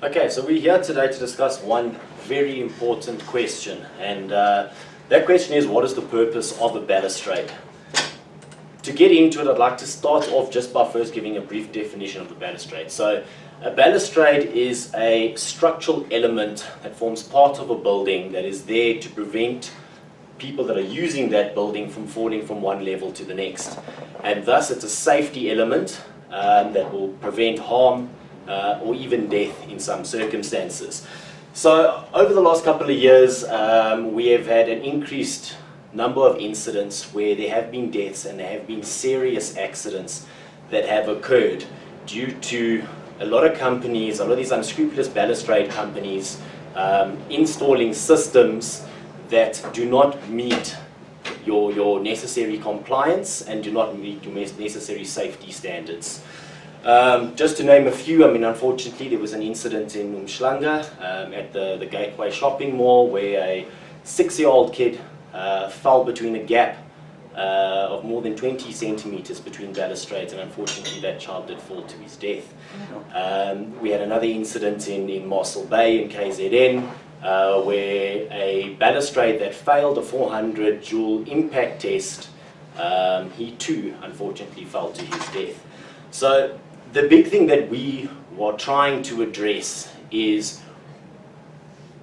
Okay, so we're here today to discuss one very important question, and that question is, what is the purpose of a balustrade? To get into it, I'd like to start off just by first giving a brief definition of the balustrade. So, a balustrade is a structural element that forms part of a building that is there to prevent people that are using that building from falling from one level to the next. And thus, it's a safety element that will prevent harm or even death in some circumstances. So over the last couple of years, we have had an increased number of incidents where there have been deaths and there have been serious accidents that have occurred due to a lot of companies, a lot of these unscrupulous balustrade companies, installing systems that do not meet your necessary compliance and do not meet your necessary safety standards. Just to name a few, I mean, unfortunately there was an incident in Umhlanga at the Gateway shopping mall where a 6-year-old kid fell between a gap of more than 20 centimeters between balustrades, and unfortunately that child did fall to his death. We had another incident in Mossel Bay in KZN where a balustrade that failed a 400 joule impact test, he too unfortunately fell to his death. So the big thing that we are trying to address is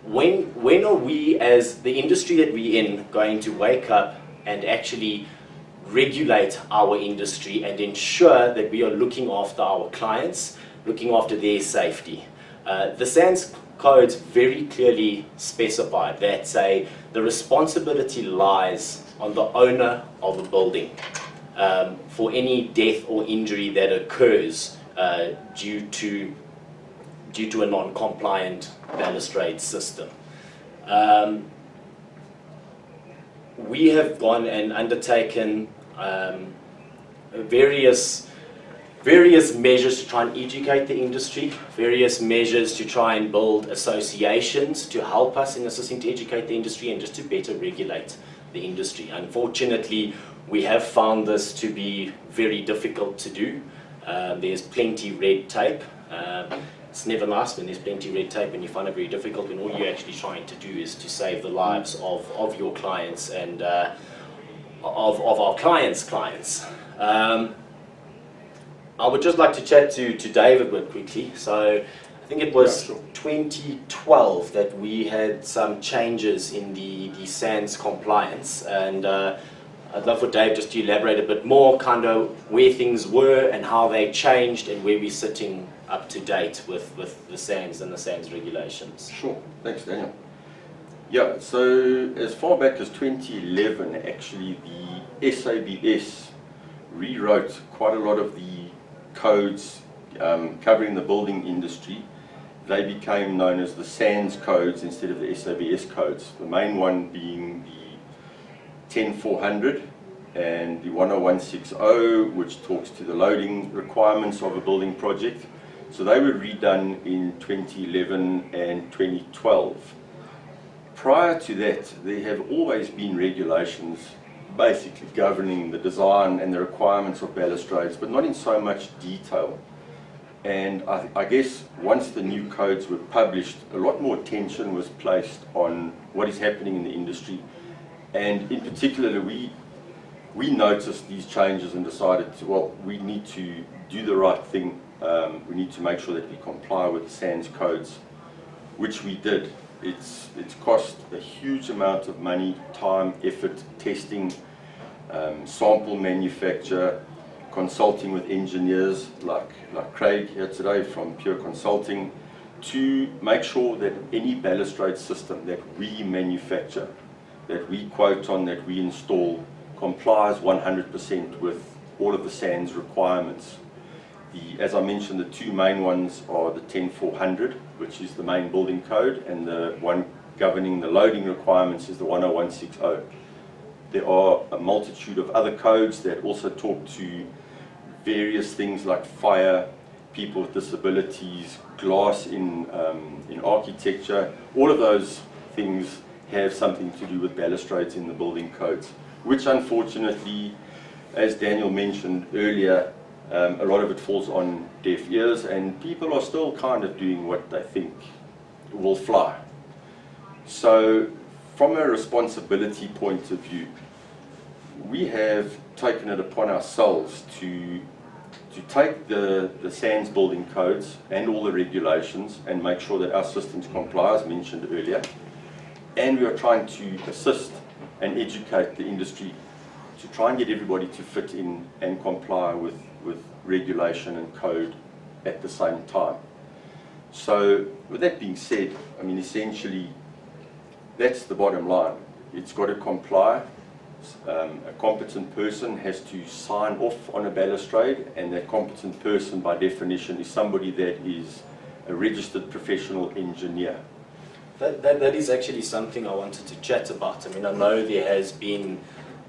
when are we, as the industry that we're in, going to wake up and actually regulate our industry and ensure that we are looking after our clients, looking after their safety. The SANS codes very clearly specify that say the responsibility lies on the owner of a building for any death or injury that occurs due to a non-compliant balustrade system. We have gone and undertaken various measures to try and educate the industry, various measures to try and build associations to help us in assisting to educate the industry and just to better regulate the industry. Unfortunately, we have found this to be very difficult to do. There's plenty red tape. It's never nice when there's plenty red tape and you find it very difficult when all you're actually trying to do is to save the lives of your clients and of our clients' clients. I would just like to chat to David real quickly. So I think it was 2012 that we had some changes in the SANS compliance, and I'd love for Dave just to elaborate a bit more, kind of where things were and how they changed and where we're sitting up to date with the SANS and the SANS regulations. Sure, thanks Daniel. Yeah, so as far back as 2011, actually the SABS rewrote quite a lot of the codes covering the building industry. They became known as the SANS codes instead of the SABS codes. The main one being the 10400 and the 10160, which talks to the loading requirements of a building project. So they were redone in 2011 and 2012. Prior to that, there have always been regulations basically governing the design and the requirements of balustrades, but not in so much detail. And I guess once the new codes were published, a lot more attention was placed on what is happening in the industry. And in particular, we noticed these changes and decided to, well, we need to do the right thing. We need to make sure that we comply with the SANS codes, which we did. It's cost a huge amount of money, time, effort, testing, sample manufacture, consulting with engineers like Craig here today from Pure Consulting, to make sure that any balustrade system that we manufacture, that we quote on, that we install, complies 100% with all of the SANS requirements. As I mentioned, the two main ones are the 10400, which is the main building code, and the one governing the loading requirements is the 10160. There are a multitude of other codes that also talk to various things like fire, people with disabilities, glass in architecture. All of those things have something to do with balustrades in the building codes, which unfortunately, as Daniel mentioned earlier, A lot of it falls on deaf ears, and people are still kind of doing what they think will fly. So from a responsibility point of view, we have taken it upon ourselves to take the SANS building codes and all the regulations and make sure that our systems comply, as mentioned earlier. And we are trying to assist and educate the industry to try and get everybody to fit in and comply with regulation and code at the same time. So with that being said, I mean, essentially, that's the bottom line. It's got to comply. A competent person has to sign off on a balustrade, and that competent person by definition is somebody that is a registered professional engineer. That is actually something I wanted to chat about. I mean, I know there has been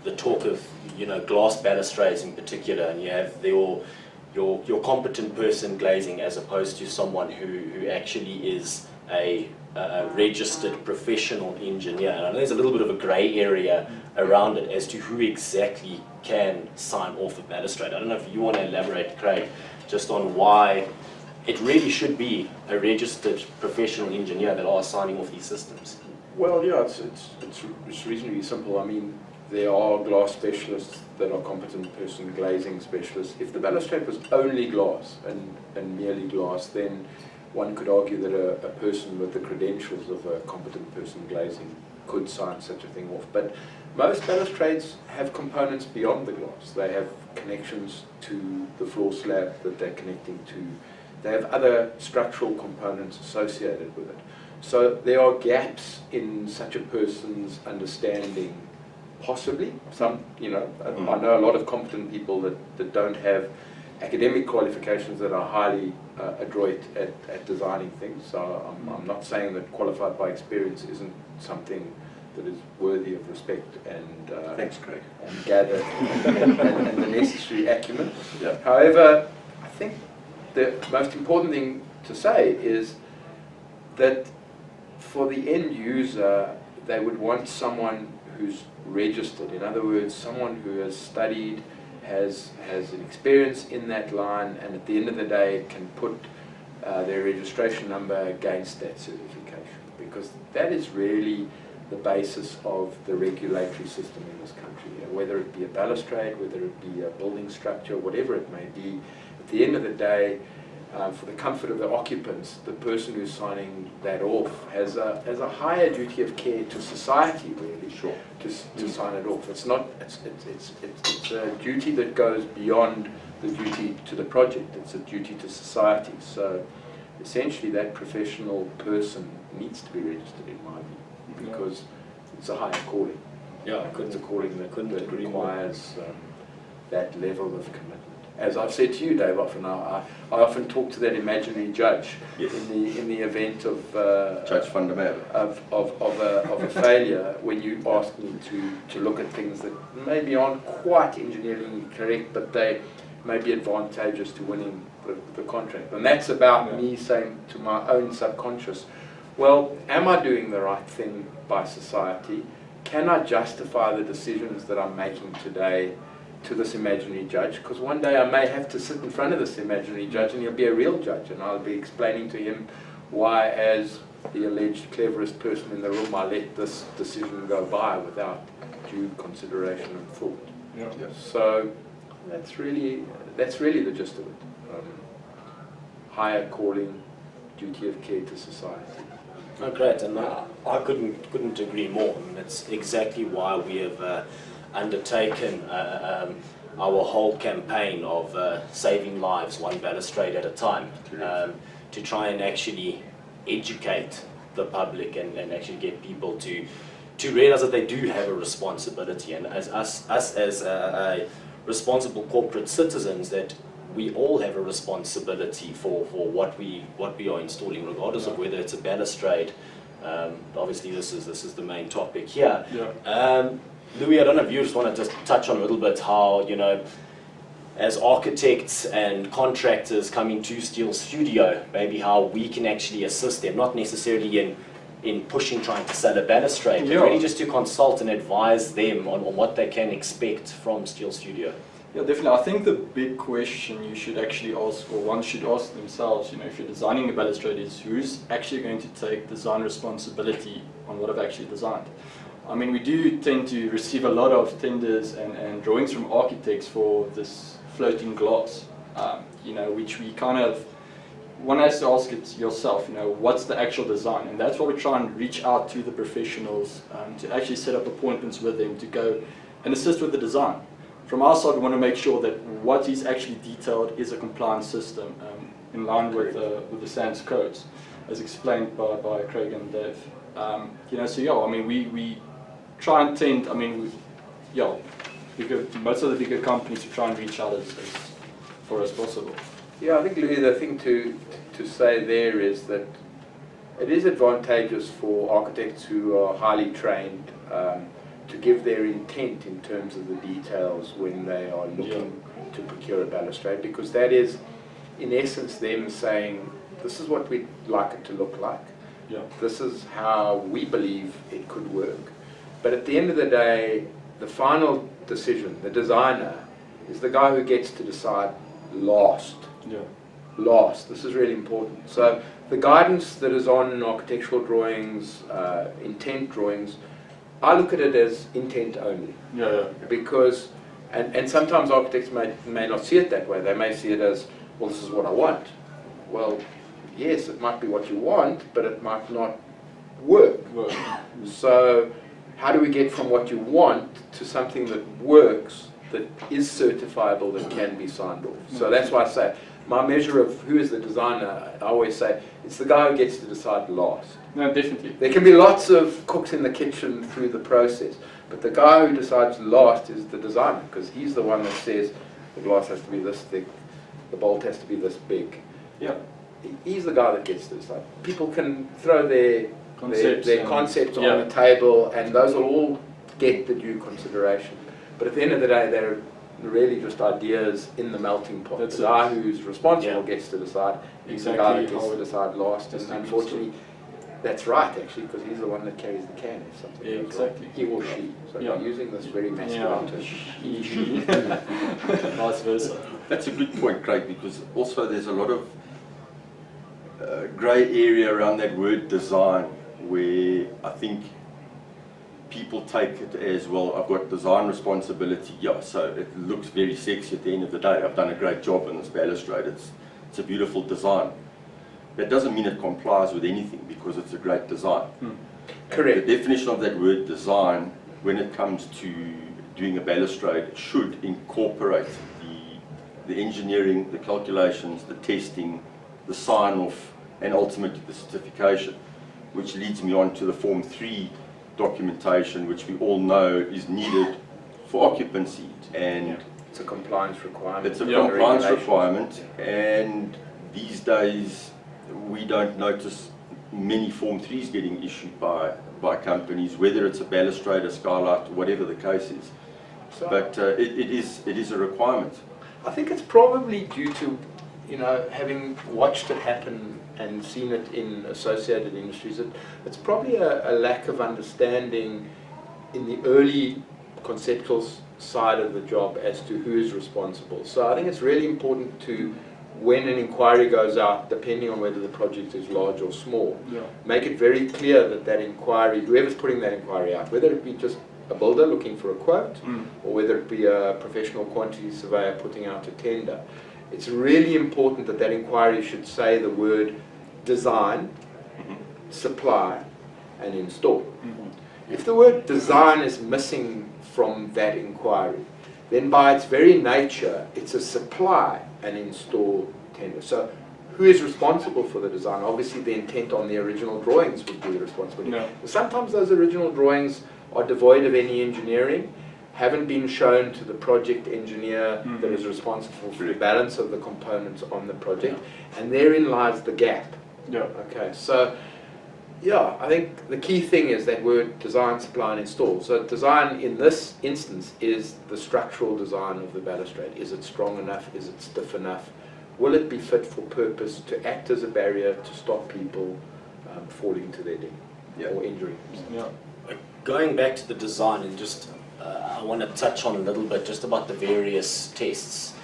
the talk of, you know, glass balustrades in particular, and you have your competent person glazing as opposed to someone who actually is a registered professional engineer. And I know there's a little bit of a grey area around it as to who exactly can sign off a balustrade. I don't know if you want to elaborate, Craig, just on why it really should be a registered professional engineer that are signing off these systems. Well, yeah, it's reasonably simple. I mean, there are glass specialists that are competent person glazing specialists. If the balustrade was only glass and merely glass, then one could argue that a person with the credentials of a competent person glazing could sign such a thing off. But most balustrades have components beyond the glass. They have connections to the floor slab that they're connecting to. They have other structural components associated with it. So there are gaps in such a person's understanding, possibly. Some, you know, I know a lot of competent people that don't have academic qualifications that are highly adroit at designing things. So I'm not saying that qualified by experience isn't something that is worthy of respect and Thanks, Craig. And gather and the necessary acumen. Yeah. However, I think the most important thing to say is that for the end user, they would want someone who's registered. In other words, someone who has studied, has an experience in that line, and at the end of the day can put their registration number against that certification, because that is really the basis of the regulatory system in this country. Whether it be a balustrade, whether it be a building structure, whatever it may be, at the end of the day, for the comfort of the occupants, the person who's signing that off has a higher duty of care to society, really. Sure. To sign it off. It's not. It's a duty that goes beyond the duty to the project. It's a duty to society. So, essentially, that professional person needs to be registered, in my view, because it's a higher calling. Yeah, It's a calling that agree more. requires that level of commitment. As I've said to you, Dave, often I often talk to that imaginary judge. Yes. in the event of Judge van der Merwe. of a failure, when you ask me to look at things that maybe aren't quite engineering correct, but they may be advantageous to winning the contract. And that's about me saying to my own subconscious, well, am I doing the right thing by society? Can I justify the decisions that I'm making today to this imaginary judge? Because one day I may have to sit in front of this imaginary judge, and he'll be a real judge, and I'll be explaining to him why, as the alleged cleverest person in the room, I let this decision go by without due consideration and thought. Yeah. So that's really the gist of it. Higher calling, duty of care to society. Oh, great, and I couldn't agree more. I mean, that's exactly why we have undertaken our whole campaign of saving lives one balustrade at a time, to try and actually educate the public and actually get people to realize that they do have a responsibility, and as us as responsible corporate citizens, that we all have a responsibility for what we are installing, regardless of whether it's a balustrade. Obviously, this is the main topic here. Yeah. Louis, I don't know if you just want to just touch on a little bit how, you know, as architects and contractors coming to Steel Studio, maybe how we can actually assist them, not necessarily in in pushing, trying to sell a balustrade, but Yeah. really just to consult and advise them on what they can expect from Steel Studio. Yeah, definitely. I think the big question you should actually ask, or one should ask themselves, if you're designing a balustrade, is who's actually going to take design responsibility on what I've actually designed. I mean, we do tend to receive a lot of tenders and drawings from architects for this floating glass, which we kind of, one has to ask it yourself, what's the actual design? And that's why we try and reach out to the professionals to actually set up appointments with them to go and assist with the design. From our side, we want to make sure that what is actually detailed is a compliant system in line with the SANS codes, as explained by Craig and Dave. We try and tend, most of the bigger companies, to try and reach out as far as possible. Yeah, I think, Louis, the thing to say there is that it is advantageous for architects who are highly trained to give their intent in terms of the details when they are looking to procure a balustrade, because that is, in essence, them saying, this is what we'd like it to look like. Yeah. This is how we believe it could work. But at the end of the day, the final decision, the designer, is the guy who gets to decide last. Yeah. Last. This is really important. So the guidance that is on architectural drawings, intent drawings, I look at it as intent only. Yeah. Because, and sometimes architects may not see it that way. They may see it as, well, this is what I want. Well, yes, it might be what you want, but it might not work. So how do we get from what you want to something that works, that is certifiable, that can be signed off? So that's why I say, my measure of who is the designer, I always say, it's the guy who gets to decide last. No, definitely. There can be lots of cooks in the kitchen through the process, but the guy who decides last is the designer, because he's the one that says the glass has to be this thick, the bolt has to be this big. Yeah. He's the guy that gets to decide. People can throw their concepts on yeah. the table, and those will all get the due consideration. But at the end of the day, they're really just ideas in the melting pot. That's the guy who's responsible Yeah. gets to decide. He's Exactly the guy that gets how to it- decide last. That's And the unfortunately, that's right, actually, because he's the one that carries the can if something Yeah, goes wrong. exactly. He or she. So Yeah. I'm using this very masculine term. Vice versa. That's a good point, Craig, because also there's a lot of grey area around that word design, where I think people take it as, well, I've got design responsibility, yeah, so it looks very sexy at the end of the day. I've done a great job on this balustrade, it's a beautiful design. That doesn't mean it complies with anything, because it's a great design. Correct. The definition of that word design, when it comes to doing a balustrade, should incorporate the engineering, the calculations, the testing, the sign-off, and ultimately the certification, which leads me on to the Form 3 documentation, which we all know is needed for occupancy, and It's a compliance requirement. it's a Yeah. compliance Regulation. requirement, and these days we don't notice many Form 3s getting issued by companies, whether it's a balustrade, a skylight, whatever the case is. So But it is a requirement. I think it's probably due to, having watched it happen and seen it in associated industries, it's probably a lack of understanding in the early conceptual side of the job as to who is responsible. So I think it's really important to, when an inquiry goes out, depending on whether the project is large or small, make it very clear that that inquiry, whoever's putting that inquiry out, whether it be just a builder looking for a quote, or whether it be a professional quantity surveyor putting out a tender, it's really important that that inquiry should say the word design, supply, and install. If the word design is missing from that inquiry, then by its very nature, it's a supply and install tender. So who is responsible for the design? Obviously the intent on the original drawings would be the responsibility. No. Sometimes those original drawings are devoid of any engineering, haven't been shown to the project engineer that is responsible for the balance of the components on the project, and therein lies the gap. Yeah. Okay, so yeah, I think the key thing is that word design, supply, and install. So design in this instance is the structural design of the balustrade. Is it strong enough? Is it stiff enough? Will it be fit for purpose to act as a barrier to stop people falling to their death? Yeah. or injury. Yeah. Going back to the design and just, I want to touch on a little bit just about the various tests.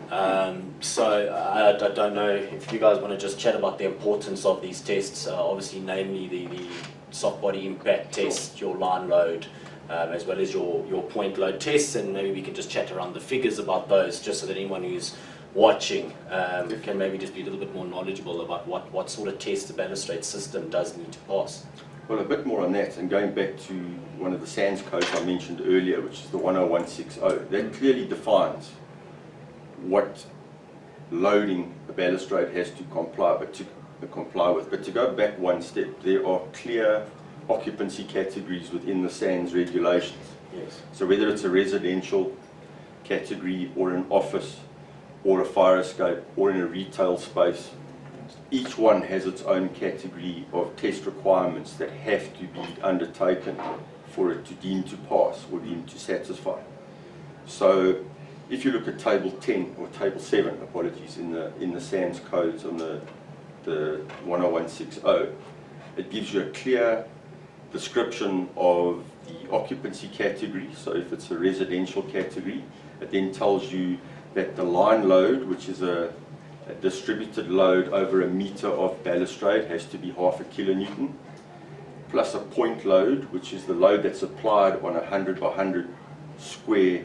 So I don't know if you guys want to just chat about the importance of these tests, obviously namely the soft body impact test, your line load, as well as your point load tests, and maybe we can just chat around the figures about those just so that anyone who's watching can maybe just be a little bit more knowledgeable about what sort of test the balustrade system does need to pass. Well, a bit more on that, and going back to one of the SANS codes I mentioned earlier, which is the 10160, that clearly defines what loading a balustrade has to comply with. But to go back one step, there are clear occupancy categories within the SANS regulations. Yes. So whether it's a residential category or an office or a fire escape or in a retail space, each one has its own category of test requirements that have to be undertaken for it to deem to pass or deem to satisfy. So if you look at table 10 or table 7, apologies, in the SANS codes on the 10160, it gives you a clear description of the occupancy category. So if it's a residential category, it then tells you that the line load, which is a distributed load over a meter of balustrade, has to be 0.5 kilonewton, plus a point load, which is the load that's applied on a 100 by 100 square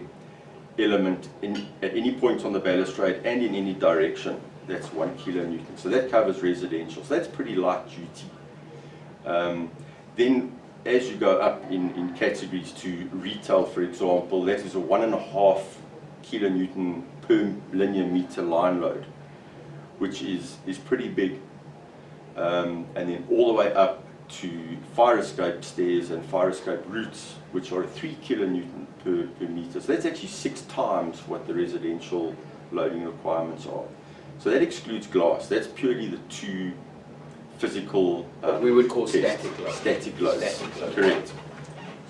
element at any point on the balustrade and in any direction. That's 1 kilonewton. So that covers residential. So that's pretty light duty. Then as you go up in categories to retail, for example, that is a 1.5 kilonewton per linear meter line load, which is pretty big. And then all the way up to fire escape stairs and fire escape routes, which are 3 kilonewton per meter. So that's actually 6 times what the residential loading requirements are. So that excludes glass. That's purely the 2 physical What we would call tests. static load. Static loads. Static load. Correct.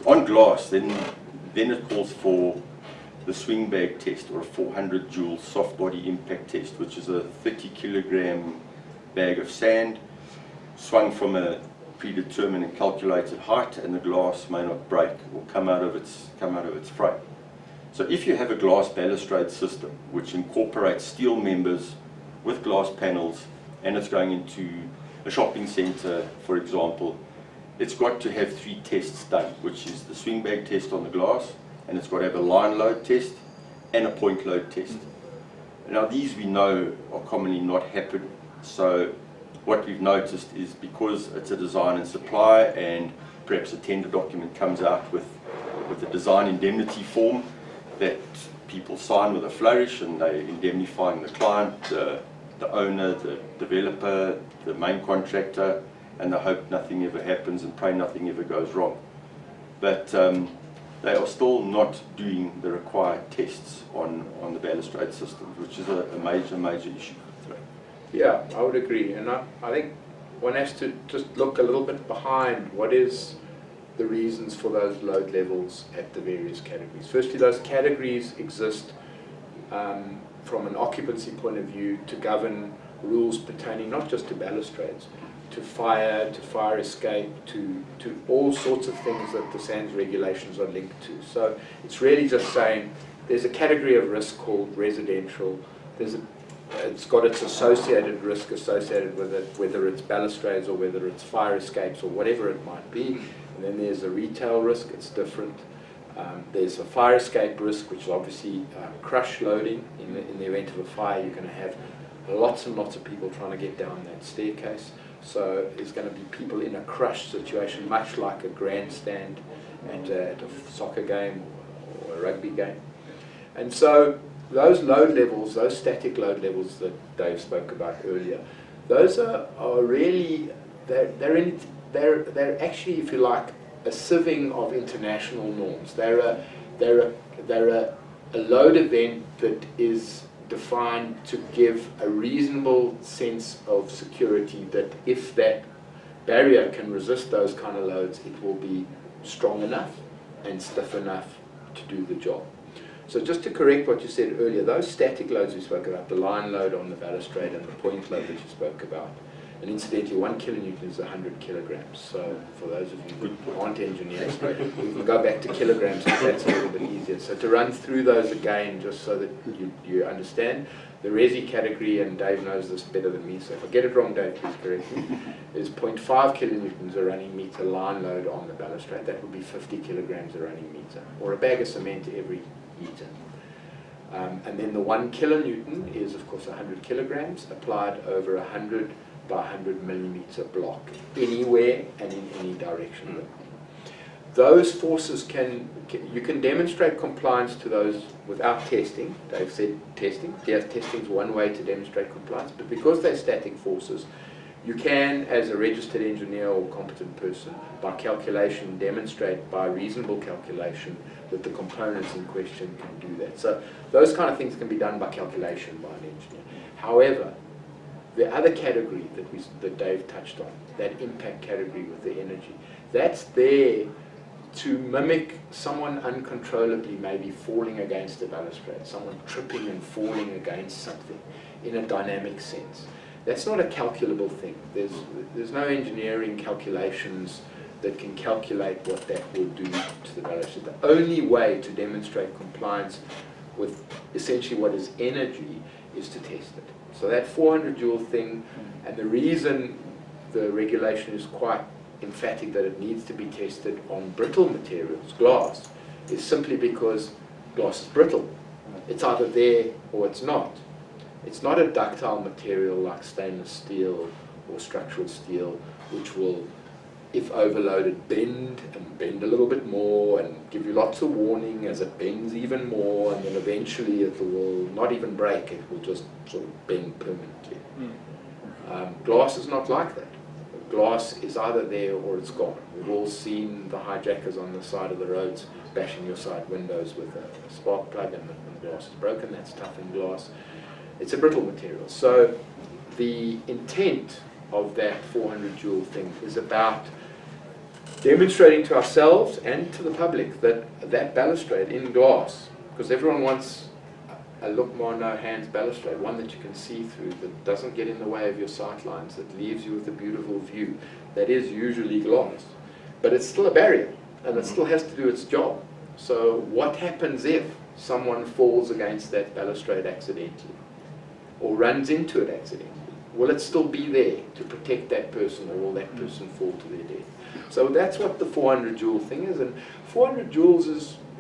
On glass, then it calls for the swing bag test, or a 400 joule soft body impact test, which is a 30 kilogram bag of sand swung from a predetermined and calculated height, and the glass may not break or come out of its frame. So if you have a glass balustrade system which incorporates steel members with glass panels, and it's going into a shopping centre, for example, it's got to have 3 tests done, which is the swing bag test on the glass, and it's got to have a line load test and a point load test. Now these we know are commonly not happening. So what we've noticed is, because it's a design and supply, and perhaps a tender document comes out with a design indemnity form that people sign with a flourish, and they're indemnifying the client, the owner, the developer, the main contractor, and they hope nothing ever happens and pray nothing ever goes wrong. But they are still not doing the required tests on the balustrade systems, which is a major issue. Yeah, I would agree, and I think one has to just look a little bit behind what is the reasons for those load levels at the various categories. Firstly, those categories exist from an occupancy point of view to govern rules pertaining not just to balustrades, to fire escape, to all sorts of things that the SANS regulations are linked to. So it's really just saying there's a category of risk called residential. It's got its associated risk associated with it, whether it's balustrades or whether it's fire escapes or whatever it might be. And then there's a retail risk, it's different. There's a fire escape risk, which is obviously crush loading. In the event of a fire, you're going to have lots and lots of people trying to get down that staircase. So there's going to be people in a crush situation, much like a grandstand at a soccer game or a rugby game. And so those load levels, those static load levels that Dave spoke about earlier, those are really, they're actually, if you like, a sieving of international norms. They're a load event that is defined to give a reasonable sense of security that if that barrier can resist those kind of loads, it will be strong enough and stiff enough to do the job. So just to correct what you said earlier, those static loads we spoke about, the line load on the balustrade and the point load that you spoke about, And incidentally, 1 kilonewton is 100 kilograms. So for those of you who aren't engineers, we can go back to kilograms because that's a little bit easier. So to run through those again, just so that you understand, the Resi category, and Dave knows this better than me, so if I get it wrong, Dave, please correct me, is 0.5 kilonewtons a running meter line load on the balustrade. That would be 50 kilograms a running meter, or a bag of cement every meter. And then the 1 kilonewton is, of course, 100 kilograms applied over 100 by 100 millimeter block, anywhere and in any direction. Those forces you can demonstrate compliance to those without testing. Dave said testing. Yes, testing is one way to demonstrate compliance, but because they're static forces, you can, as a registered engineer or competent person, by calculation, demonstrate by reasonable calculation that the components in question can do that. So those kind of things can be done by calculation by an engineer. However, the other category that Dave touched on, that impact category with the energy, that's there to mimic someone uncontrollably maybe falling against a balustrade, someone tripping and falling against something in a dynamic sense. That's not a calculable thing. There's no engineering calculations that can calculate what that will do to the balustrade. The only way to demonstrate compliance with essentially what is energy is to test it. So that 400 joule thing, and the reason the regulation is quite emphatic that it needs to be tested on brittle materials, glass, is simply because glass is brittle. It's either there or it's not. It's not a ductile material like stainless steel or structural steel, which will, if overloaded, bend and bend a little bit more and give you lots of warning as it bends even more, and then eventually it will not even break, it will just sort of bend permanently. Glass is not like that. Glass is either there or it's gone. We've all seen the hijackers on the side of the roads bashing your side windows with a spark plug, and the glass is broken. That's toughened glass. It's a brittle material. So the intent of that 400 joule thing is about demonstrating to ourselves and to the public that balustrade in glass, because everyone wants a look more no hands balustrade, one that you can see through, that doesn't get in the way of your sight lines, that leaves you with a beautiful view. That is usually glass, but it's still a barrier, and it still has to do its job. So what happens if someone falls against that balustrade accidentally, or runs into it accidentally? Will it still be there to protect that person, or will that person fall to their death? So that's what the 400 joule thing is, and 400 joules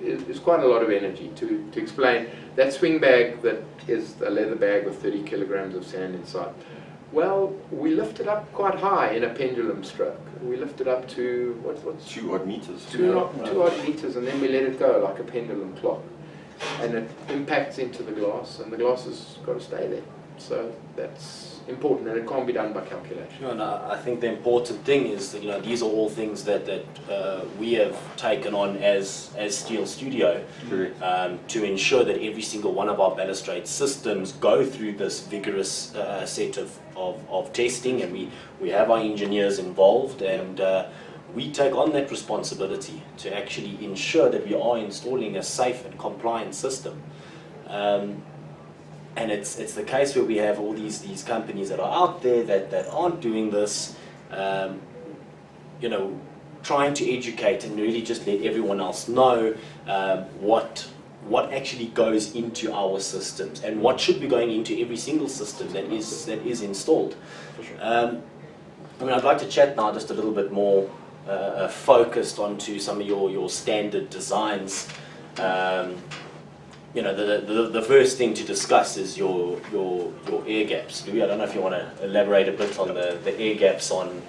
is quite a lot of energy. To explain, that swing bag that is a leather bag with 30 kilograms of sand inside, well, we lift it up quite high in a pendulum stroke. We lift it up to, what's 2 odd meters. 2 odd meters, and then we let it go like a pendulum clock. And it impacts into the glass, and the glass has got to stay there. So that's important, and it can't be done by calculation. No, I think the important thing is that these are all things that we have taken on as Steel Studio to ensure that every single one of our balustrade systems go through this vigorous set of testing, and we have our engineers involved, and we take on that responsibility to actually ensure that we are installing a safe and compliant system. And it's the case where we have all these companies that are out there that aren't doing this, trying to educate and really just let everyone else know what actually goes into our systems and what should be going into every single system that is installed. I'd like to chat now just a little bit more focused onto some of your standard designs. The first thing to discuss is your air gaps. Louis, I don't know if you want to elaborate a bit on the air gaps on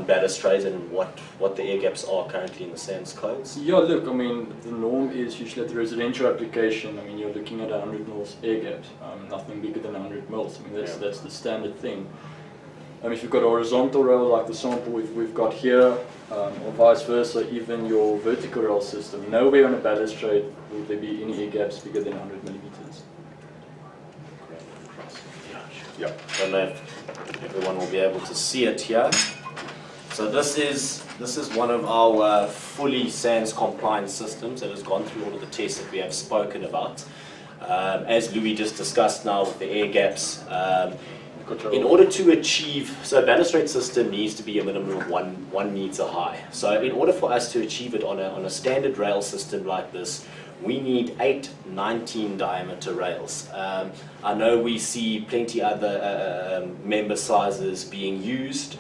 balustrades and what the air gaps are currently in the SANS codes. Yeah, look, the norm is usually at the residential application, you're looking at 100 mils air gaps, nothing bigger than 100 mils. That's the standard thing. If you've got a horizontal rail like the sample we've got here, or vice versa, even your vertical rail system, nowhere on a balustrade will there be any air gaps bigger than 100 millimeters. Yeah. I don't know if everyone will be able to see it here. So this is one of our fully SANS compliant systems that has gone through all of the tests that we have spoken about. As Louis just discussed now with the air gaps, In order to achieve, so a balustrade system needs to be a minimum of 1 meter high. So in order for us to achieve it on a standard rail system like this, we need 8 19 diameter rails. I know we see plenty other member sizes being used.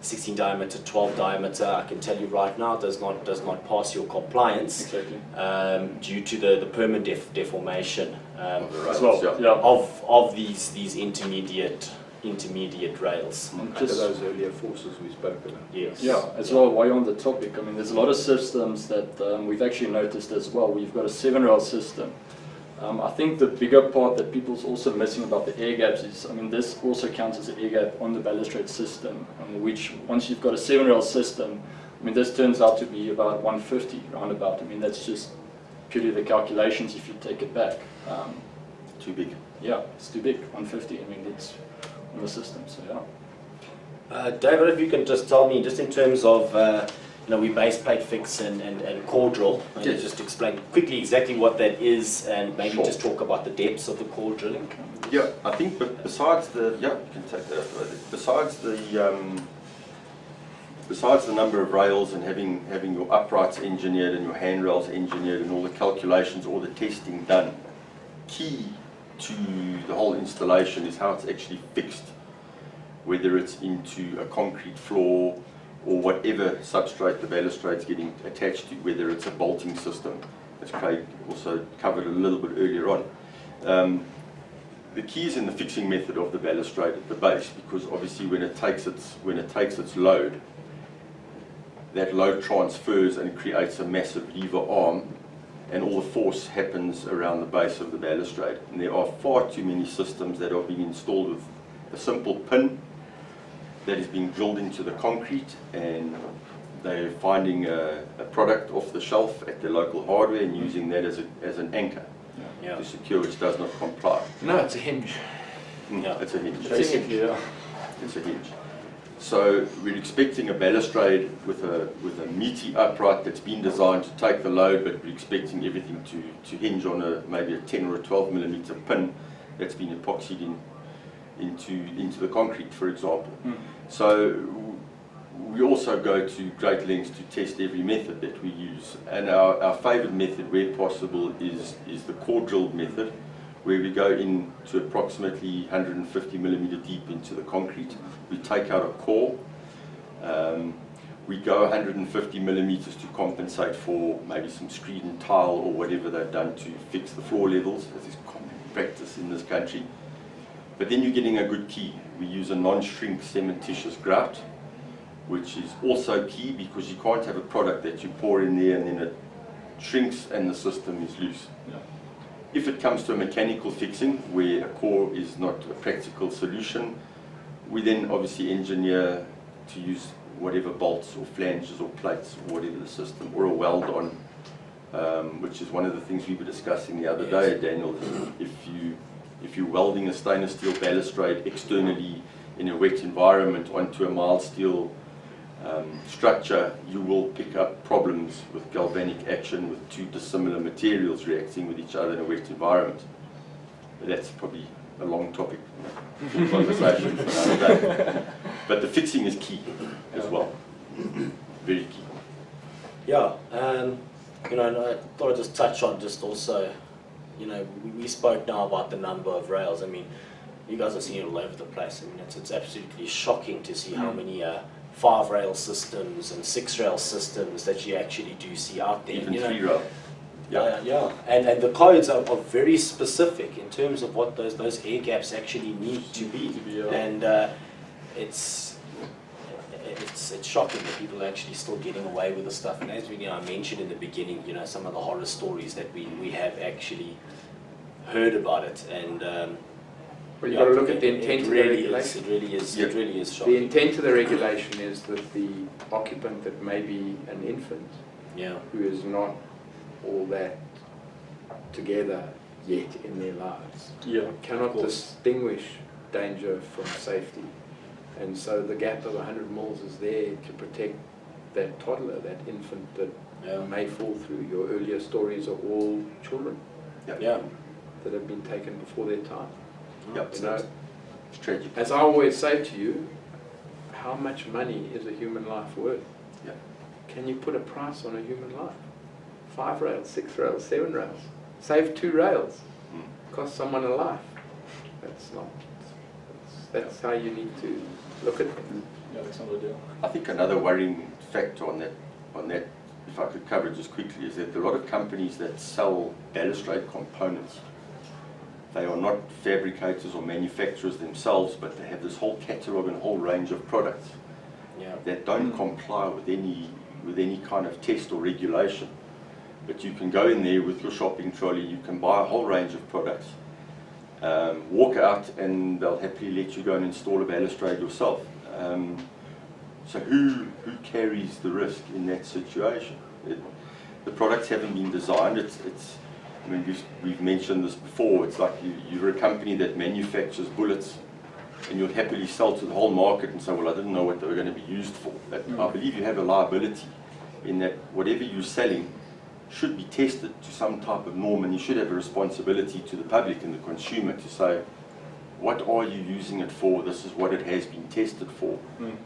16 diameter, 12 diameter, I can tell you right now, does not pass your compliance. Exactly. Due to the permanent deformation As well, of these intermediate rails. Under those earlier forces we spoke about. Yes. Yeah, as well, while you're on the topic, I mean, there's a lot of systems that we've actually noticed as well. We've got a 7-rail system. I think the bigger part that people's also missing about the air gaps is, I mean, this also counts as an air gap on the balustrade system, which once you've got a 7-rail system, I mean, this turns out to be about 150 roundabout. I mean, that's just purely the calculations if you take it back. Too big. Yeah, it's too big, 150. I mean, it's on the system, so yeah. David, if you can just tell me, just in terms of, we base plate fix and core drill, Yes. just explain quickly exactly what that is, and maybe Sure. just talk about the depths of the core drilling. Yeah, I think, but besides the, you can take that out. Besides the number of rails and having your uprights engineered and your handrails engineered and all the calculations, all the testing done, key to the whole installation is how it's actually fixed, whether it's into a concrete floor or whatever substrate the balustrade's getting attached to, whether it's a bolting system, as Craig also covered a little bit earlier on. The key is in the fixing method of the balustrade at the base, because obviously when it takes its load, that load transfers and creates a massive lever arm, and all the force happens around the base of the balustrade. And there are far too many systems that are being installed with a simple pin that is being drilled into the concrete, and they're finding a product off the shelf at their local hardware and using that as an anchor to secure, which does not comply. No, it's a hinge. Yeah. It's a hinge. Basically, yeah. It's a hinge. So we're expecting a balustrade with a meaty upright that's been designed to take the load, but we're expecting everything to hinge on maybe a 10 or a 12 millimeter pin that's been epoxied into the concrete, for example. So we also go to great lengths to test every method that we use, and our favourite method where possible is the core drilled method, where we go into approximately 150 millimeter deep into the concrete. We take out a core. We go 150 millimeters to compensate for maybe some screed and tile or whatever they've done to fix the floor levels, as is common practice in this country. But then you're getting a good key. We use a non-shrink cementitious grout, which is also key, because you can't have a product that you pour in there and then it shrinks and the system is loose. Yeah. If it comes to a mechanical fixing where a core is not a practical solution, we then obviously engineer to use whatever bolts or flanges or plates or whatever the system, or a weld on, which is one of the things we were discussing the other day, Daniel. If you're welding a stainless steel balustrade externally in a wet environment onto a mild steel structure, you will pick up problems with galvanic action with two dissimilar materials reacting with each other in a wet environment. But that's probably a long topic for conversation for another day. But the fixing is key as well, very key. Yeah, and I thought I'd just touch on just also, we spoke now about the number of rails. I mean, you guys are seeing it all over the place. I mean, it's absolutely shocking to see how many 5-rail systems and 6-rail systems that you actually do see out there. Even 3-rail. Yeah. And the codes are very specific in terms of what those air gaps actually need to be. And it's shocking that people are actually still getting away with the stuff. And as I mentioned in the beginning, some of the horror stories that we have actually heard about it. And well, you've got to look at the intent of the regulation. It really is shocking. The intent of the regulation is that the occupant that may be an infant, who is not all that together yet in their lives, cannot distinguish danger from safety. And so the gap of 100 mils is there to protect that toddler, that infant that may fall through. Your earlier stories are all children that have been taken before their time. It's tragic. As I always say to you, how much money is a human life worth? Yeah. Can you put a price on a human life? 5 rails, 6 rails, 7 rails. Save 2 rails. Cost someone a life. That's not. That's how you need to look at things. Yeah, that's not ideal. I think another worrying factor on that, if I could cover it just quickly, is that a lot of companies that sell balustrade components, they are not fabricators or manufacturers themselves, but they have this whole catalogue and whole range of products that don't comply with any kind of test or regulation. But you can go in there with your shopping trolley, you can buy a whole range of products, walk out, and they'll happily let you go and install a balustrade yourself. So who carries the risk in that situation? The products haven't been designed. I mean, we've mentioned this before. It's like you're a company that manufactures bullets, and you'll happily sell to the whole market and say, well, I didn't know what they were going to be used for. I believe you have a liability in that whatever you're selling should be tested to some type of norm, and you should have a responsibility to the public and the consumer to say, what are you using it for? This is what it has been tested for.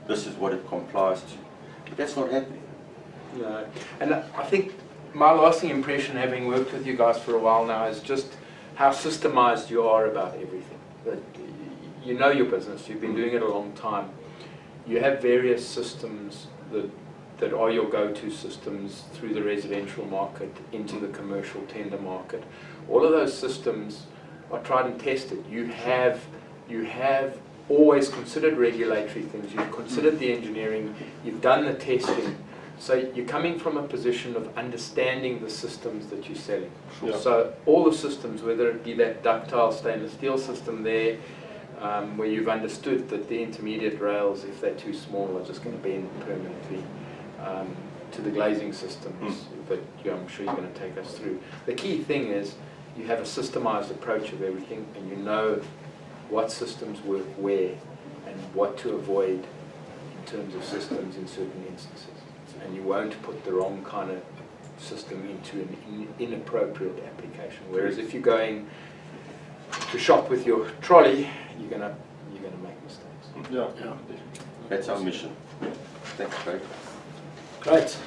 This is what it complies to. But that's not happening. No. And I think my lasting impression, having worked with you guys for a while now, is just how systemized you are about everything. That you know your business, you've been doing it a long time. You have various systems that are your go-to systems through the residential market into the commercial tender market. All of those systems are tried and tested. You have always considered regulatory things, you've considered the engineering, you've done the testing. So you're coming from a position of understanding the systems that you're selling. Yeah. So all the systems, whether it be that ductile stainless steel system there, where you've understood that the intermediate rails, if they're too small, are just going to bend permanently, to the glazing systems that I'm sure you're going to take us through. The key thing is you have a systemized approach of everything, and you know what systems work where and what to avoid in terms of systems in certain instances. And you won't put the wrong kind of system into an inappropriate application. Whereas if you're going to shop with your trolley, you're gonna make mistakes. Yeah. That's our mission. Thanks, Craig. Great.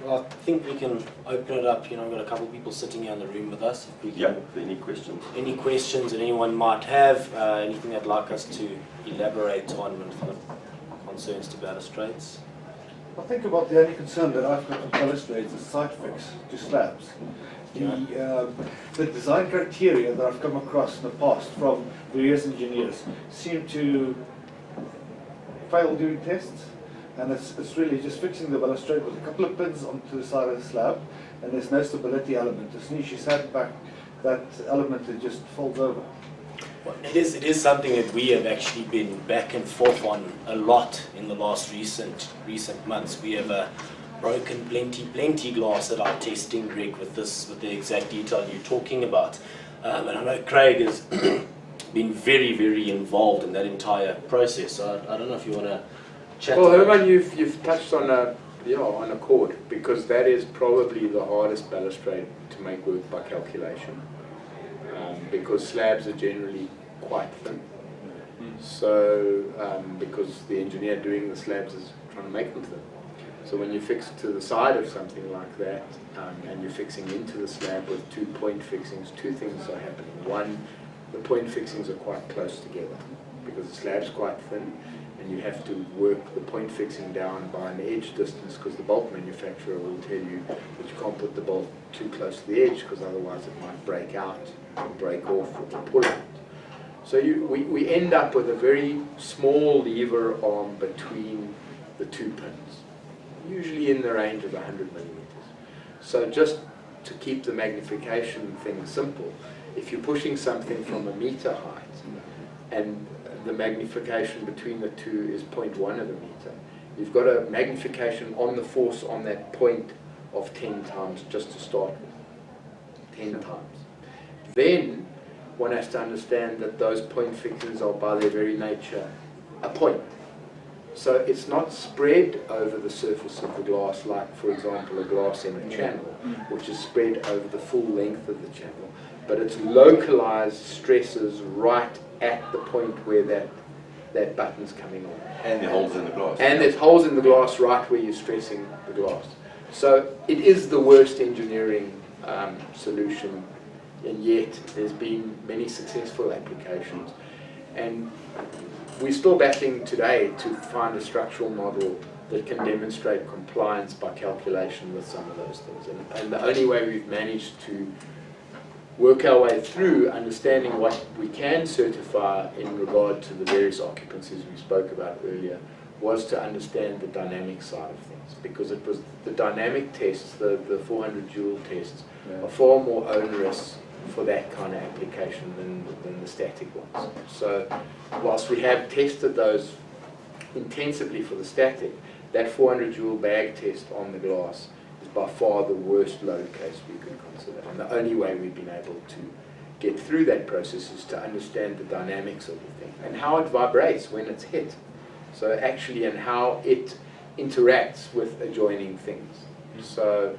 Well, I think we can open it up. You know, we've got a couple of people sitting here in the room with us. If we can, Yeah, any questions? any questions that anyone might have, anything they'd like us to elaborate on when it concerns to balustrades? I think about the only concern that I've got with balustrades is site fix to slabs. The design criteria that I've come across in the past from various engineers seem to fail during tests, and it's really just fixing the balustrade with a couple of pins onto the side of the slab, and there's no stability element. As soon as you sand back that element, it just folds over. Well, it is something that we have actually been back and forth on a lot in the last recent months. We have broken plenty glass at our testing rig with the exact detail you're talking about. And I know Craig has been very involved in that entire process. So I don't know if you want to chat. Well, about Herman, you've touched on a chord, because that is probably the hardest balustrade to make work by calculation. Because slabs are generally quite thin. So, because the engineer doing the slabs is trying to make them thin. So when you fix to the side of something like that, and you're fixing into the slab with 2 point fixings, two things are happening. One, the point fixings are quite close together, because the slab's quite thin, and you have to work the point fixing down by an edge distance, because the bolt manufacturer will tell you that you can't put the bolt too close to the edge, because otherwise it might break out, or break off, or pull out. So we end up with a very small lever arm between the 2 pins, usually in the range of 100 millimeters. So just to keep the magnification thing simple, if you're pushing something from 1 meter height, and the magnification between the two is 0.1 of a meter, you've got a magnification on the force on that point of 10 times just to start with. 10 times. Then one has to understand that those point fixings are by their very nature a point. So it's not spread over the surface of the glass like, for example, a glass in a channel, which is spread over the full length of the channel, but it's localized stresses right at the point where that button's coming on. And the holes in the glass. And there's holes in the glass right where you're stressing the glass. So it is the worst engineering solution, and yet there's been many successful applications. And we're still battling today to find a structural model that can demonstrate compliance by calculation with some of those things. And the only way we've managed to work our way through understanding what we can certify in regard to the various occupancies we spoke about earlier was to understand the dynamic side of things, because it was the dynamic tests, the 400 joule tests, are far more onerous for that kind of application than the static ones. So whilst we have tested those intensively for the static, that 400 joule bag test on the glass is by far the worst load case we could consider. And the only way we've been able to get through that process is to understand the dynamics of the thing and how it vibrates when it's hit. So actually, and how it interacts with adjoining things. So,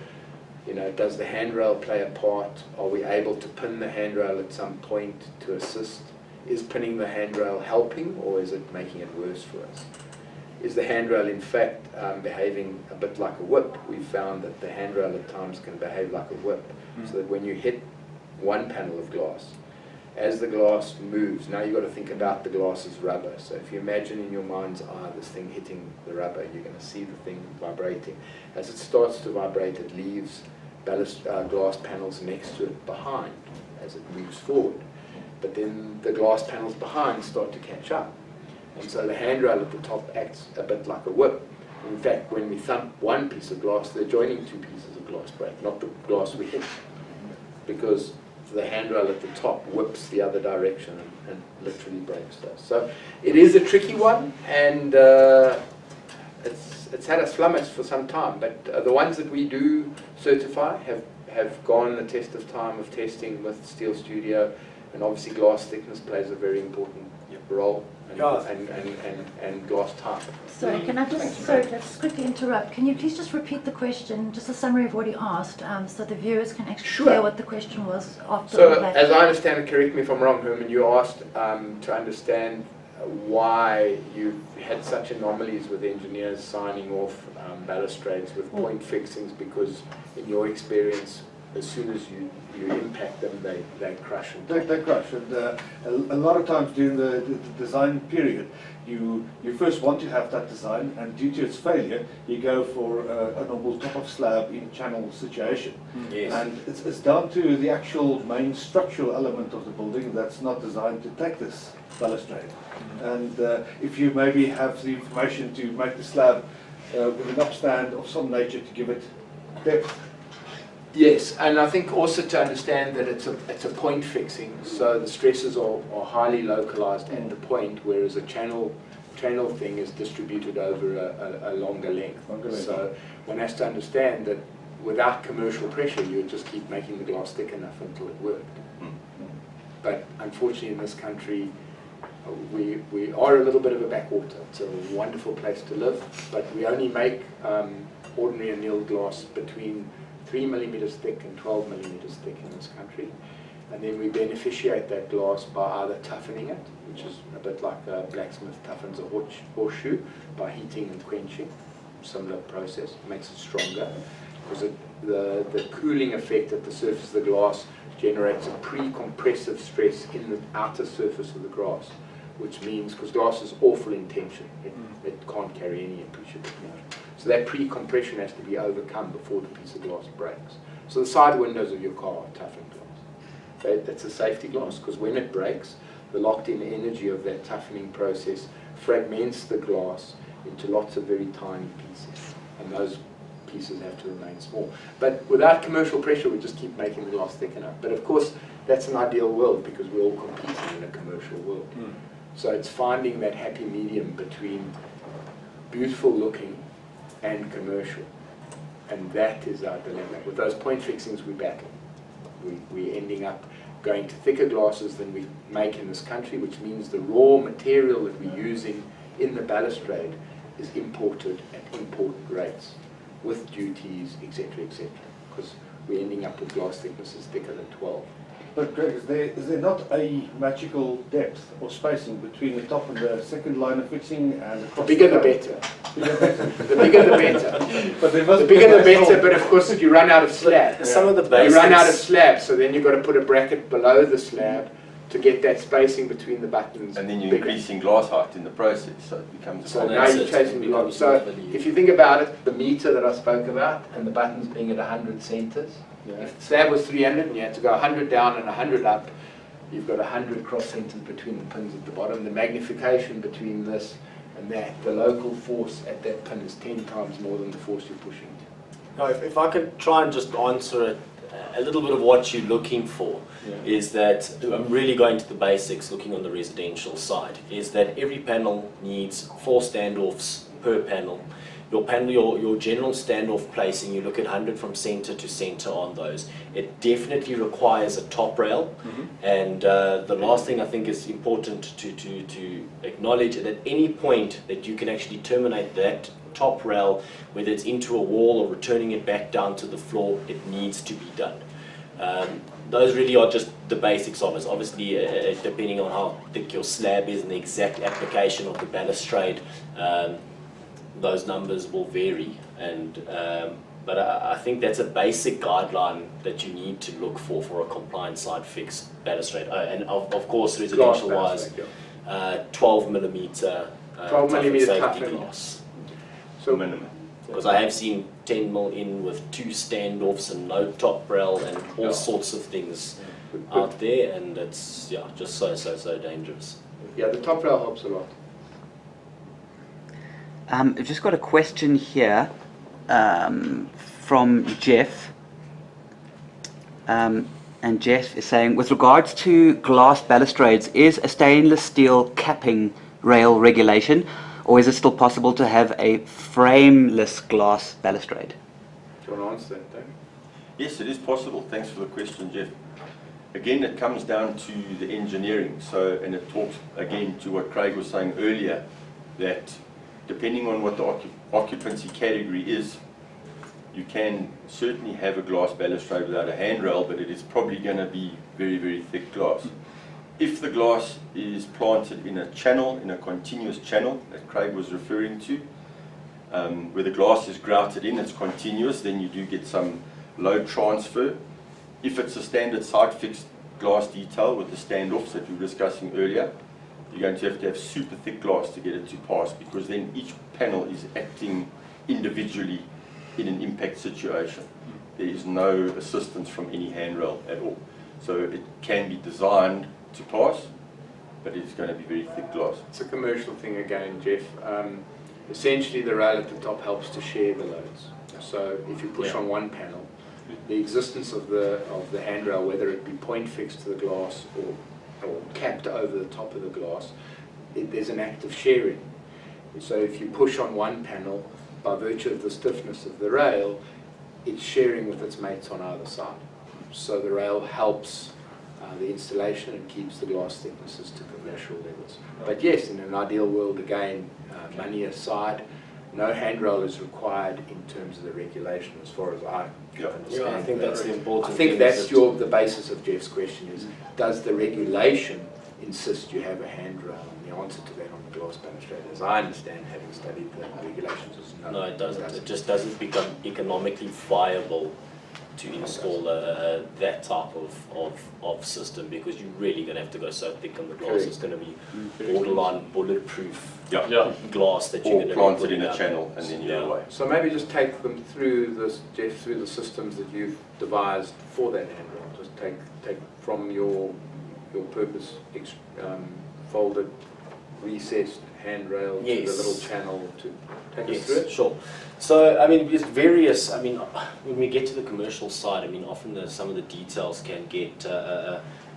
you know, does the handrail play a part? Are we able to pin the handrail at some point to assist? Is pinning the handrail helping, or is it making it worse for us? Is the handrail in fact behaving a bit like a whip? We've found that the handrail at times can behave like a whip, so that when you hit one panel of glass, as the glass moves, now you've got to think about the glass as rubber. So if you imagine in your mind's eye this thing hitting the rubber, you're going to see the thing vibrating. As it starts to vibrate, it leaves glass panels next to it behind as it moves forward. But then the glass panels behind start to catch up. And so the handrail at the top acts a bit like a whip. In fact, when we thump one piece of glass, the adjoining two pieces of glass break, not the glass we hit. Because the handrail at the top whips the other direction and literally breaks those. So it is a tricky one, and it's had us flummoxed for some time. But the ones that we do certify have gone the test of time of testing with Steel Studio, and obviously glass thickness plays a very important role, and glass type. Sorry, can I just quickly interrupt? Can you please just repeat the question, just a summary of what he asked, so the viewers can actually hear what the question was after all So, that? as I understand it, correct me if I'm wrong, Herman, you asked to understand why you've had such anomalies with engineers signing off balustrades with point fixings, because in your experience, as soon as you impact them, they crush. They crush, and a lot of times during the design period, you first want to have that design, and due to its failure, you go for a normal top of slab in channel situation. Yes. And it's down to the actual main structural element of the building that's not designed to take this balustrade. And if you maybe have the information to make the slab with an upstand of some nature to give it depth. Yes, and I think also to understand that it's a point fixing, so the stresses are highly localized at the point, whereas a channel thing is distributed over a longer length. So one has to understand that without commercial pressure, you would just keep making the glass thick enough until it worked. But unfortunately in this country, we are a little bit of a backwater. It's a wonderful place to live, but we only make ordinary annealed glass between 3 millimeters thick and 12 millimeters thick in this country, and then we beneficiate that glass by either toughening it, which is a bit like a blacksmith toughens a horseshoe, by heating and quenching, similar process, makes it stronger, because the cooling effect at the surface of the glass generates a pre-compressive stress in the outer surface of the glass, which means, because glass is awful in tension, it can't carry any appreciable motion. So that pre-compression has to be overcome before the piece of glass breaks. So the side windows of your car are toughened glass. That's a safety glass, because when it breaks, the locked-in energy of that toughening process fragments the glass into lots of very tiny pieces, and those pieces have to remain small. But without commercial pressure, we just keep making the glass thick enough. But of course, that's an ideal world, because we're all competing in a commercial world. So it's finding that happy medium between beautiful looking and commercial, and that is our dilemma. With those point fixings, we battle. We're ending up going to thicker glasses than we make in this country, which means the raw material that we're using in the balustrade is imported at import rates, with duties, etc., etc., because we're ending up with glass thicknesses thicker than 12. But Craig, is there not a magical depth or spacing between the top and the second line of fixing and The across bigger the code? better. Bigger better. The bigger the better. But there must The be bigger a the better, nice but of course if you run out of slab. Some of the You basics. run out of slab, so then you've got to put a bracket below the slab to get that spacing between the buttons. And then you're bigger. increasing glass height in the process, so it becomes So Well, now that's you're it. chasing the Becomes So value. if you think about it, the meter that I spoke about and the buttons being at 100 centers, if the slab was 300 and you had to go 100 down and 100 up, you've got 100 cross centers between the pins at the bottom. The magnification between this and that, the local force at that pin is 10 times more than the force you're pushing. Now, if I could try and just answer it, a little bit of what you're looking for is that, I'm really going to the basics, looking on the residential side, is that every panel needs 4 standoffs per panel. Your general standoff placing, you look at 100 from center to center on those. It definitely requires a top rail, and the last thing I think is important to acknowledge, that at any point that you can actually terminate that top rail, whether it's into a wall or returning it back down to the floor, it needs to be done. Those really are just the basics of it. Obviously, depending on how thick your slab is and the exact application of the balustrade, those numbers will vary. But I think that's a basic guideline that you need to look for a compliant side fix balustrade. And of course, residential wise, 12 millimeter 12 millimeter safety toughened. glass. So minimum. Because I have seen 10 mil in with 2 standoffs and no top rail and all sorts of things out there, and it's just so dangerous. yeah, the top rail helps a lot. I've just got a question here from Jeff. And Jeff is saying, with regards to glass balustrades, is a stainless steel capping rail regulation, or is it still possible to have a frameless glass balustrade? Do you want to answer that, Dave? Yes, it is possible. Thanks for the question, Jeff. Again, it comes down to the engineering. So, and it talks again to what Craig was saying earlier, that depending on what the occupancy category is, you can certainly have a glass balustrade without a handrail, but it is probably going to be very, very thick glass. If the glass is planted in a channel, in a continuous channel that Craig was referring to, where the glass is grouted in, it's continuous, then you do get some load transfer. If it's a standard side fixed glass detail with the standoffs that we were discussing earlier, you're going to have super thick glass to get it to pass, because then each panel is acting individually in an impact situation. There is no assistance from any handrail at all. So it can be designed to pass, but it's going to be very thick glass. It's a commercial thing again, Jeff. Essentially, the rail at the top helps to share the loads. So if you push on one panel, the existence of the handrail, whether it be point fixed to the glass or capped over the top of the glass, there's an act of sharing. So if you push on one panel, by virtue of the stiffness of the rail, it's sharing with its mates on either side. So the rail helps the installation and keeps the glass thicknesses to commercial levels. But yes, in an ideal world, again, money aside, no handrail is required in terms of the regulation, as far as I can understand. I think that's the important I think thing, that's is that- the basis of Jeff's question is, does the regulation insist you have a handrail? And the answer to that on the glass balustrade, as I understand, having studied the regulations, is no. No, it doesn't. It just doesn't become economically viable to install that type of system, because you're really going to have to go so thick on the glass. Correct. It's going to be borderline bulletproof Yeah. glass that you're Or going to planted be in a putting channel out. and then you're away. So maybe just take them through this, Jeff, through the systems that you've devised for that handrail. Just take from your purpose folded, recessed handrail to the Yes. little channel to take us Yes, through it. sure. So, I mean, there's various, I mean, when we get to the commercial side, I mean, often some of the details can get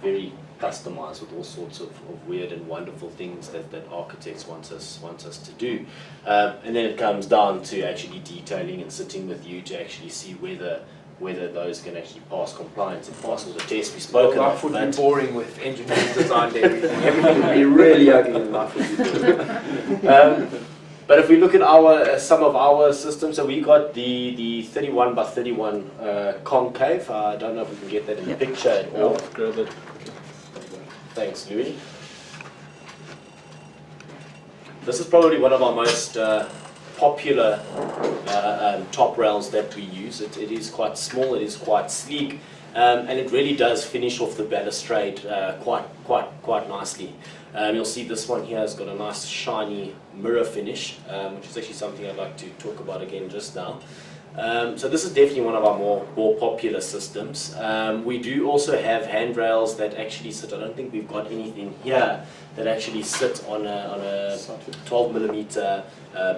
very customized with all sorts of weird and wonderful things that architects want us to do. And then it comes down to actually detailing and sitting with you to actually see whether those can actually pass compliance and pass all the tests we spoke Well, about. life would be boring with engineers designed everything. Everything would be really ugly and life would be boring. But if we look at our some of our systems, so we got the 31 by 31 concave. I don't know if we can get that in the picture at all. Grab it. Thanks, Louis. This is probably one of our most popular top rails that we use. It is quite small, it is quite sleek, and it really does finish off the balustrade quite nicely. You'll see this one here has got a nice shiny mirror finish, which is actually something I'd like to talk about again just now. So this is definitely one of our more popular systems. We do also have handrails that actually sit, I don't think we've got anything here that actually sit on a 12mm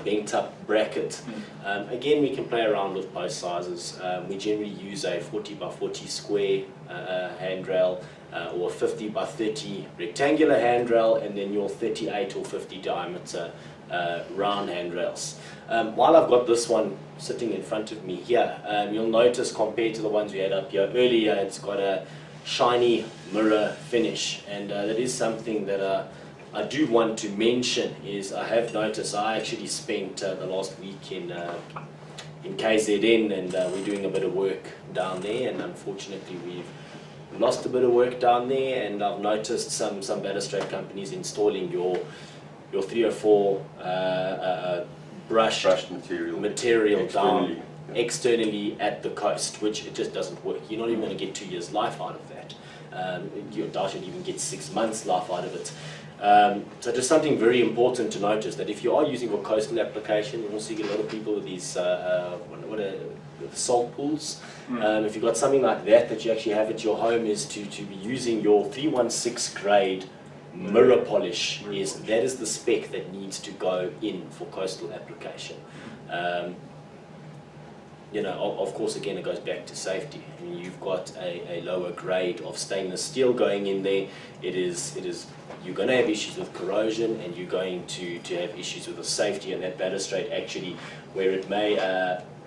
bent up bracket. Again, we can play around with both sizes. We generally use a 40 by 40 square handrail, or a 50 by 30 rectangular handrail, and then your 38 or 50 diameter round handrails. While I've got this one sitting in front of me here, you'll notice compared to the ones we had up here earlier, it's got a shiny mirror finish, and that is something that I do want to mention. Is I have noticed I actually spent the last week in KZN, and we're doing a bit of work down there, and unfortunately we've lost a bit of work down there, and I've noticed some balustrade companies installing your 304 brushed material down externally at the coast, which it just doesn't work. You're not even going to get 2 years life out of that. You doubt you'll even get 6 months life out of it. So just something very important to notice, that if you are using for coastal application, you also get a lot of people with these with salt pools. If you've got something like that you actually have at your home, is to be using your 316 grade mirror polish. That is the spec that needs to go in for coastal application. You know, of course, again, it goes back to safety. I mean, you've got a lower grade of stainless steel going in there. You're going to have issues with corrosion, and you're going to have issues with the safety, and that balustrade actually, where it may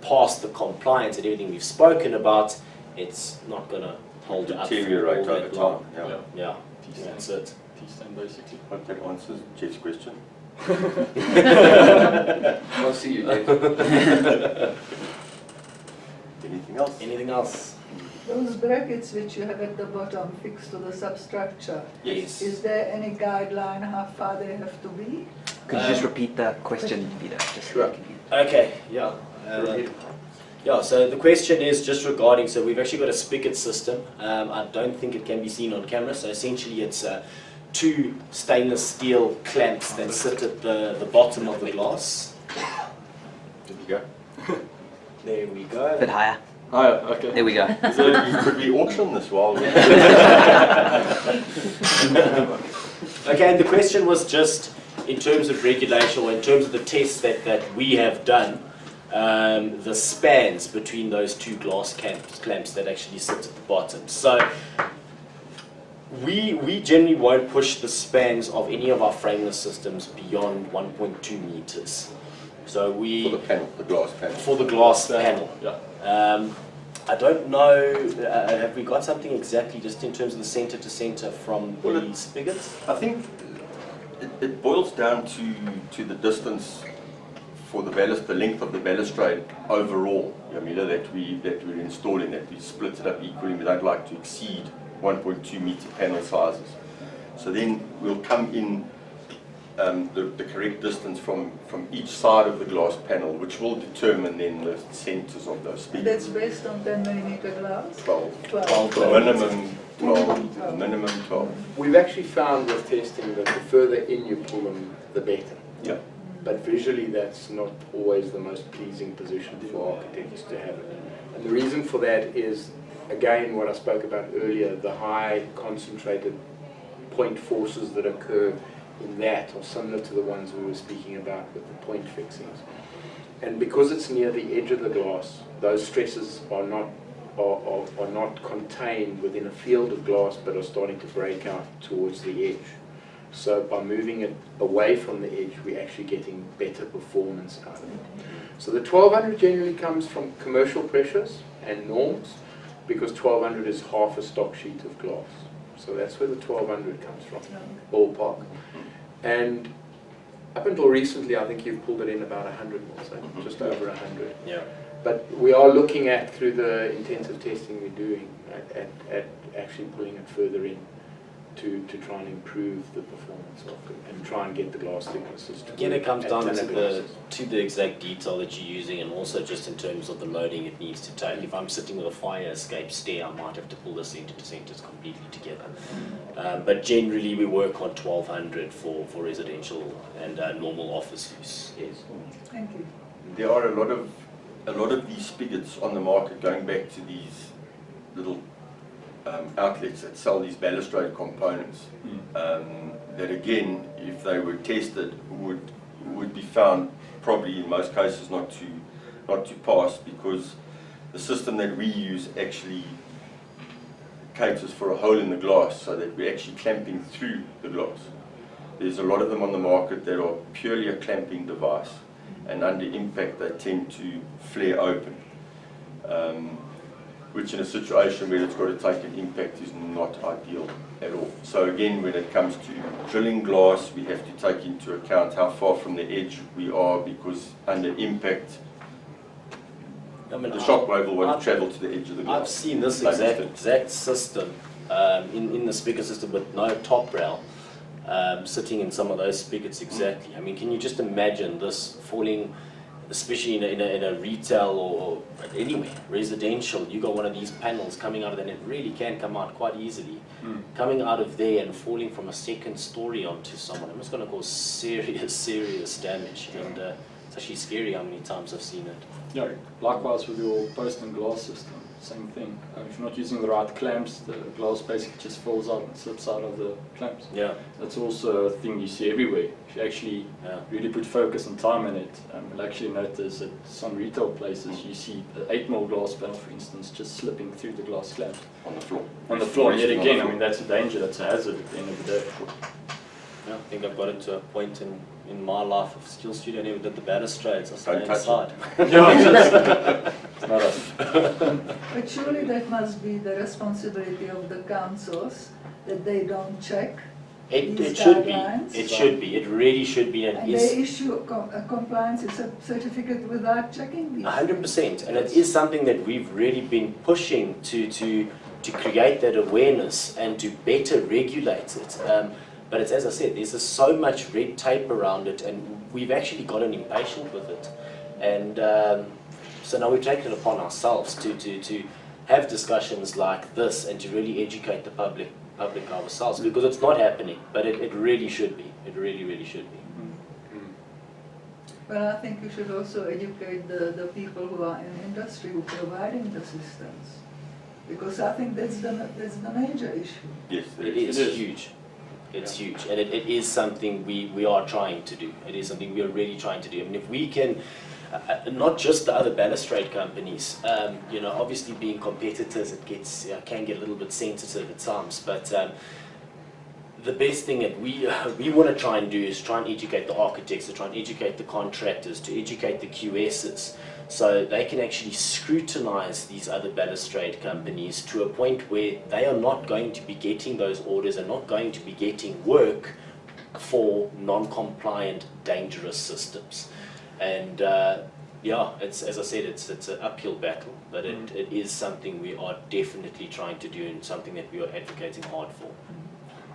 pass the compliance and everything we've spoken about, it's not going to hold up for Deteriorate all over that long. time. Yeah, that's it. T-stain basically. Hope that answers Jeff's question. I'll see you, Dave. Anything else? Anything else? Those brackets which you have at the bottom fixed to the substructure, Yes. is there any guideline how far they have to be? Could you just repeat the question, Peter? Just so Sure. we can- Okay, yeah. Yeah, so the question is just regarding, so we've actually got a spigot system. I don't think it can be seen on camera, so essentially it's two stainless steel clamps that sit at the bottom of the glass. There we go. There we A go. bit higher. Oh, okay. There we go. So could we auction this while we Okay, and the question was just in terms of regulation, or in terms of the tests that we have done, the spans between those two glass clamps that actually sit at the bottom. So we generally won't push the spans of any of our frameless systems beyond 1.2 meters. So for the panel, the glass panel? For the glass panel. Yeah. I don't know, have we got something exactly just in terms of the center to center from the spigots? I think it boils down to the distance for the length of the balustrade overall, Yamila, that we're installing, that we split it up equally. We don't like to exceed 1.2 meter panel sizes. So then we'll come in the correct distance from each side of the glass panel, which will determine then the centers of those And that's spigots. based on 10mm glass? 12. 12. The minimum 12. The minimum 12. We've actually found with testing that the further in you pull them, the better. Yeah. But visually, that's not always the most pleasing position for architects to have it. And the reason for that is, again, what I spoke about earlier, the high concentrated point forces that occur in that are similar to the ones we were speaking about with the point fixings. And because it's near the edge of the glass, those stresses are not contained within a field of glass, but are starting to break out towards the edge. So by moving it away from the edge, we're actually getting better performance out of it. So the 1200 generally comes from commercial pressures and norms, because 1200 is half a stock sheet of glass. So that's where the 1200 comes from, ballpark. And up until recently, I think you've pulled it in about 100 mil, so just over 100. Yeah. But we are looking at, through the intensive testing we're doing, at actually pulling it further in to try and improve the performance of it and try and get the glass thicknesses to Again, it work comes at down thinner to glasses. the exact detail that you're using, and also just in terms of the loading it needs to take. If I'm sitting with a fire escape stair, I might have to pull the center to centers completely together. But generally, we work on 1200 for residential and normal office use. Yes. Thank you. There are a lot of these spigots on the market, going back to these little outlets that sell these balustrade components, that again, if they were tested, would be found probably in most cases not to pass, because the system that we use actually caters for a hole in the glass, so that we're actually clamping through the glass. There's a lot of them on the market that are purely a clamping device, and under impact they tend to flare open, which in a situation where it's got to take an impact is not ideal at all. So again, when it comes to drilling glass, we have to take into account how far from the edge we are, because under impact, the shockwave will want to travel to the edge of the glass. I've seen this exact system in the spigot system with no top rail, sitting in some of those spigots exactly. I mean, can you just imagine this falling, especially in a retail or anywhere, residential? You got one of these panels coming out of there, and it really can come out quite easily. Coming out of there and falling from a second story onto someone, it's going to cause serious damage. And it's actually scary how many times I've seen it. Yeah, likewise with your post and glass system, same thing. If you're not using the right clamps, the glass basically just falls out and slips out of the clamps. Yeah. That's also a thing you see everywhere. If you actually really put focus and time in it, you'll actually notice at some retail places you see an 8mm glass panel, for instance, just slipping through the glass clamp. On the floor. On the floor, and yet again, I mean, that's a danger, that's a hazard at the end of the day. Yeah, I think I've got it to a point in my life of Steel Studio, I never did the balustrades, I stayed Don't touch inside. It's not us. But surely that must be the responsibility of the councils, that they don't check It these should be. guidelines. It should be. It really should be. And And it they is issue a compliance certificate without checking these. 100%. And it is something that we've really been pushing to create that awareness and to better regulate it. But it's, as I said, there's just so much red tape around it, and we've actually gotten impatient with it. And so now we've taken it upon ourselves to have discussions like this and to really educate the public ourselves, because it's not happening, but it really should be. It really should be. Well, I think you should also educate the people who are in industry who are providing the systems, because I think that's the major issue. Yes, It is huge. It's huge, and it is something we are trying to do. It is something we are really trying to do. I mean, if we can, not just the other balustrade companies, you know, obviously being competitors, it gets can get a little bit sensitive at times. But the best thing that we want to try and do is try and educate the architects, to try and educate the contractors, to educate the QSs, so they can actually scrutinize these other balustrade companies to a point where they are not going to be getting those orders and not going to be getting work for non-compliant, dangerous systems. And yeah, it's, as I said, it's an uphill battle, but it is something we are definitely trying to do, and something that we are advocating hard for.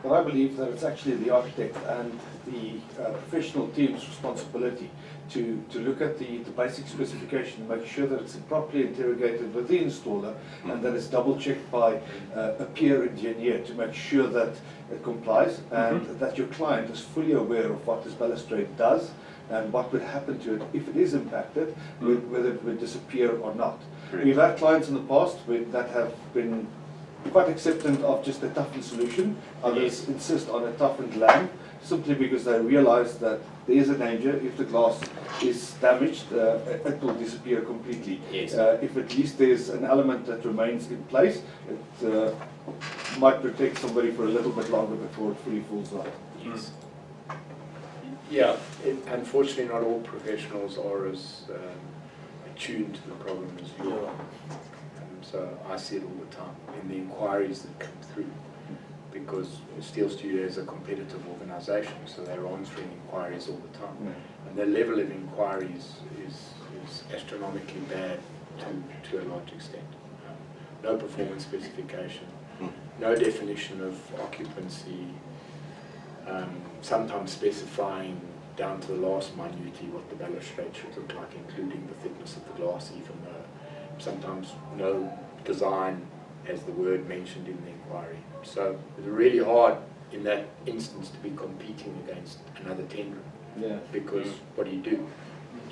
But I believe that it's actually the architect and the professional team's responsibility to look at the basic specification and make sure that it's properly interrogated with the installer, and that it's double checked by a peer engineer to make sure that it complies, and that your client is fully aware of what this balustrade does and what would happen to it if it is impacted, whether it would disappear or not. We've had clients in the past that have been quite acceptant of just a toughened solution. Others insist on a toughened lamp, simply because they realize that there is a danger. If the glass is damaged, it will disappear completely. Yes. If at least there's an element that remains in place, it might protect somebody for a little bit longer before it fully falls out. Yes. Yeah, unfortunately not all professionals are as attuned to the problem as you are. So I see it all the time in the inquiries that come through. because Steel Studio is a competitive organisation, so they're answering inquiries all the time. And their level of inquiries is astronomically bad to a large extent. No performance specification, no definition of occupancy, sometimes specifying down to the last minutiae what the balustrade should look like, including the thickness of the glass, even though sometimes no design as the word mentioned in the inquiry. So it's really hard in that instance to be competing against another tenderer. Yeah. Because what do? Do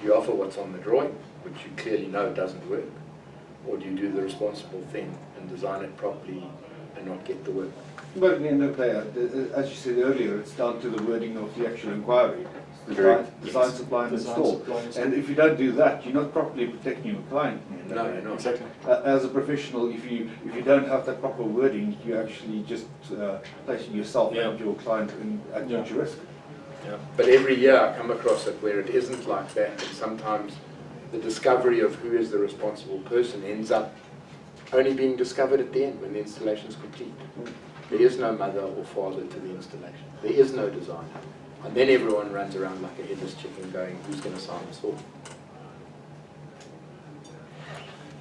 you offer what's on the drawing, which you clearly know doesn't work? Or do you do the responsible thing and design it properly and not get the work? But at the end of the day, as you said earlier, it's down to the wording of the actual inquiry. Design, supply and install. And if you don't do that, you're not properly protecting your client. No, you're not. Exactly. As a professional, if you don't have that proper wording, you're actually just placing yourself and your client at huge risk. Yeah. But every year I come across it where it isn't like that, and sometimes the discovery of who is the responsible person ends up only being discovered at the end when the installation is complete. There is no mother or father to the installation. There is no designer. And then everyone runs around like a headless chicken going, who's going to sign us off?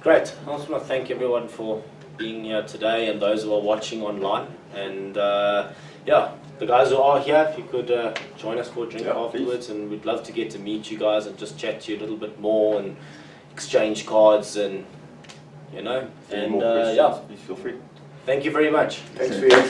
Great. I also want to thank everyone for being here today and those who are watching online. And yeah, the guys who are here, if you could join us for a drink afterwards, and we'd love to get to meet you guys and just chat to you a little bit more and exchange cards and, you know, Any and more questions, yeah. please feel free. Thank you very much. Thanks for your